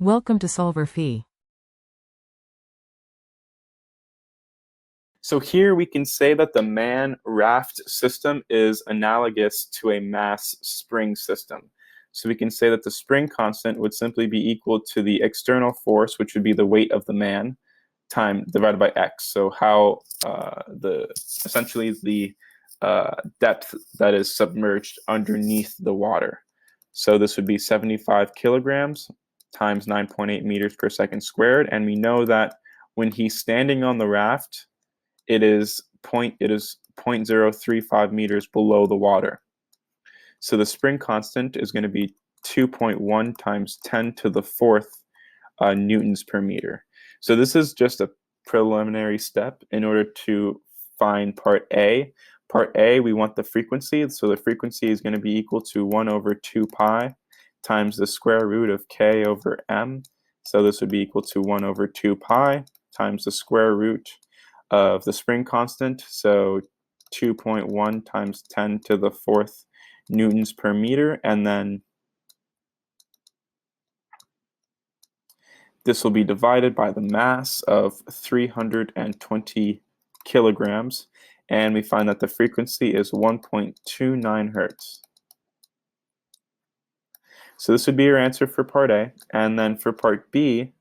Welcome to solverfy. So here we can say that the man-raft system is analogous to a mass spring system. So we can say that the spring constant would simply be equal to the external force, which would be the weight of the man, time divided by x. So how essentially the depth that is submerged underneath the water. So this would be 75 kilograms times 9.8 meters per second squared. And we know that when he's standing on the raft, it is 0.035 meters below the water. So the spring constant is going to be 2.1 times 10 to the fourth newtons per meter. So this is just a preliminary step in order to find part A. Part A, we want the frequency. So the frequency is going to be equal to 1 over 2 pi times the square root of k over m. So this would be equal to 1 over 2 pi times the square root of the spring constant, so 2.1 times 10 to the fourth newtons per meter, and then this will be divided by the mass of 320 kilograms, and we find that the frequency is 1.29 hertz. So this would be your answer for part A, and then for part B,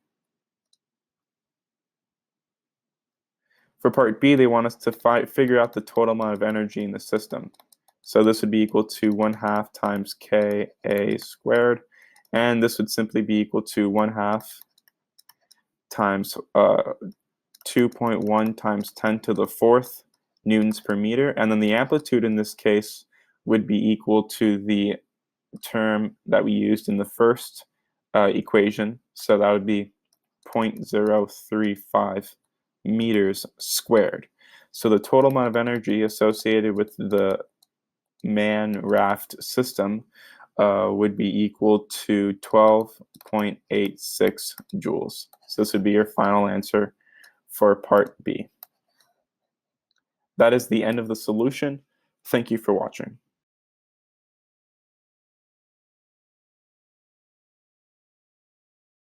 they want us to figure out the total amount of energy in the system. So this would be equal to 1/2 times Ka squared, and this would simply be equal to 1/2 times 2.1 times 10 to the fourth newtons per meter, and then the amplitude in this case would be equal to the term that we used in the first equation, so that would be 0.035 meters squared. So the total amount of energy associated with the man-raft system would be equal to 12.86 joules. So this would be your final answer for part B. That is the end of the solution. Thank you for watching.